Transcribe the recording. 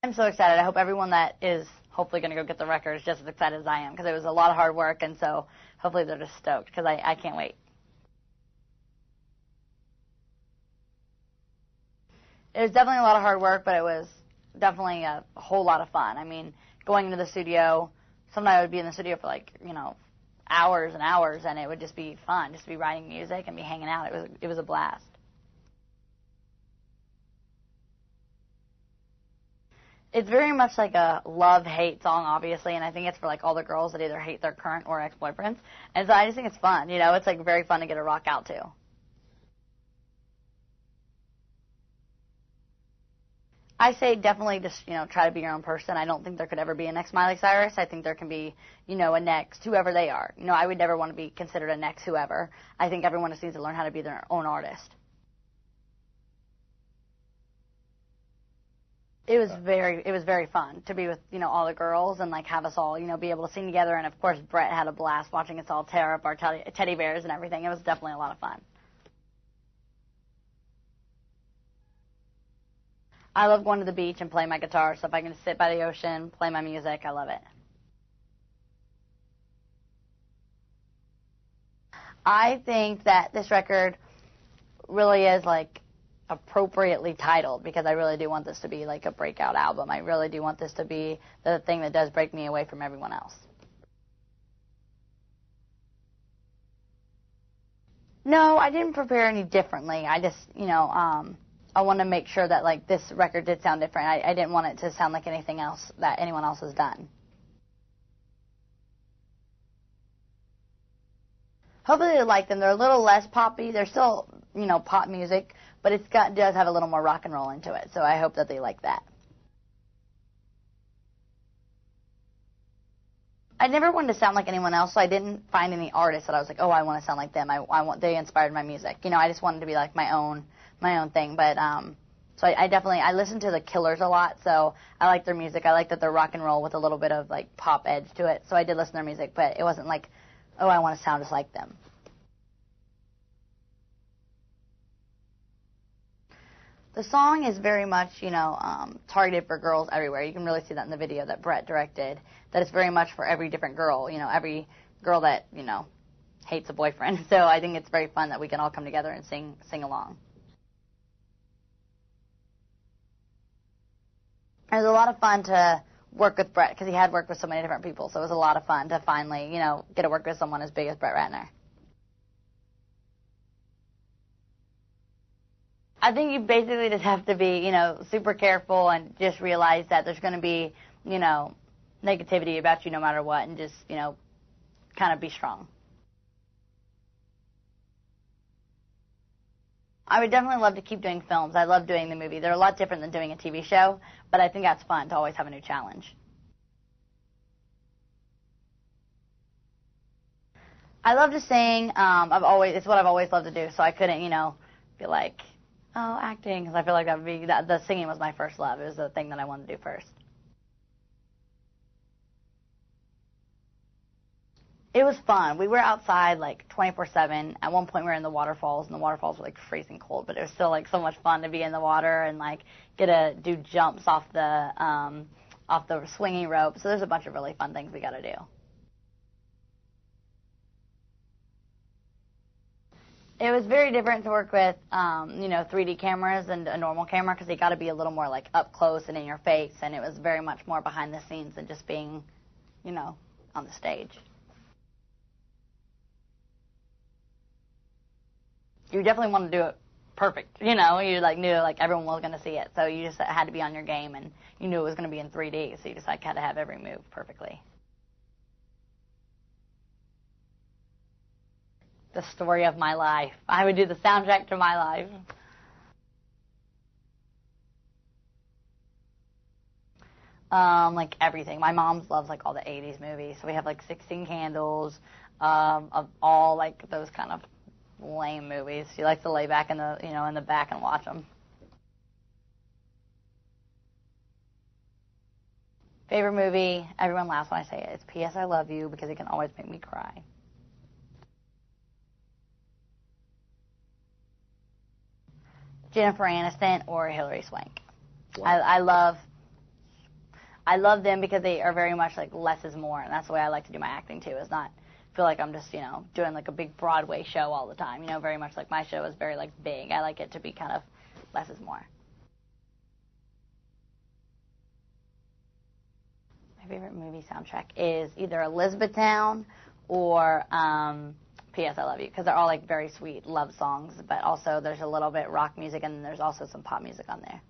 I'm so excited. I hope everyone that is hopefully going to go get the record is just as excited as I am, because it was a lot of hard work, and so hopefully they're just stoked, because I can't wait. It was definitely a lot of hard work, but it was definitely a whole lot of fun. I mean, going into the studio, sometimes I would be in the studio for like, hours and hours, and it would just be fun, just to be writing music and be hanging out. It was a blast. It's very much like a love-hate song, obviously, and I think it's for like all the girls that either hate their current or ex-boyfriends. And so I just think it's fun, it's like very fun to get a rock out to. I say definitely just, try to be your own person. I don't think there could ever be a next Miley Cyrus. I think there can be, a next whoever they are. I would never want to be considered a next whoever. I think everyone just needs to learn how to be their own artist. It was very fun to be with, all the girls and, like, have us all, be able to sing together. And, of course, Brett had a blast watching us all tear up our teddy bears and everything. It was definitely a lot of fun. I love going to the beach and playing my guitar. So if I can just sit by the ocean, play my music, I love it. I think that this record really is, like, appropriately titled, because I really do want this to be like a breakout album. I really do want this to be the thing that does break me away from everyone else. No, I didn't prepare any differently. I just, I want to make sure that like this record did sound different. I didn't want it to sound like anything else that anyone else has done. Hopefully they like them. They're a little less poppy. They're still, pop music, but does have a little more rock and roll into it. So I hope that they like that. I never wanted to sound like anyone else, so I didn't find any artists that I was like, oh, I want to sound like them. They inspired my music. I just wanted to be like my own thing. But so I listen to the Killers a lot, so I like their music. I like that they're rock and roll with a little bit of like pop edge to it. So I did listen to their music, but it wasn't like, oh, I want to sound just like them. The song is very much, targeted for girls everywhere. You can really see that in the video that Brett directed, that it's very much for every different girl, every girl that, hates a boyfriend. So I think it's very fun that we can all come together and sing along. It was a lot of fun to work with Brett, because he had worked with so many different people. So it was a lot of fun to finally, get to work with someone as big as Brett Ratner. I think you basically just have to be, super careful and just realize that there's going to be, negativity about you no matter what, and just, kind of be strong. I would definitely love to keep doing films. I love doing the movie. They're a lot different than doing a TV show, but I think that's fun to always have a new challenge. I love to sing. It's what I've always loved to do, so I couldn't, be like, oh, acting, because I feel like the singing was my first love. It was the thing that I wanted to do first. It was fun. We were outside like 24/7. At one point we were in the waterfalls, and the waterfalls were like freezing cold, but it was still like so much fun to be in the water and like get to do jumps off the swinging rope. So there's a bunch of really fun things we got to do. It was very different to work with, 3D cameras and a normal camera, because they got to be a little more like up close and in your face, and it was very much more behind the scenes than just being, on the stage. You definitely want to do it perfect, you like knew like everyone was going to see it, so you just had to be on your game, and you knew it was going to be in 3D, so you just like had to have every move perfectly. The story of my life. I would do the soundtrack to my life. Like everything. My mom loves like all the 80s movies, so we have like 16 Candles, of all like those kind of lame movies. She likes to lay back in the in the back and watch them. Favorite movie? Everyone laughs when I say it. It's P.S. I Love You, because it can always make me cry. Jennifer Aniston or Hilary Swank. I love I love them because they are very much like less is more, and that's the way I like to do my acting too. Is not feel like I'm just doing like a big Broadway show all the time. Very much like my show is very like big. I like it to be kind of less is more. My favorite movie soundtrack is either Elizabethtown or P.S. I Love You, because they're all like very sweet love songs, but also there's a little bit rock music and there's also some pop music on there.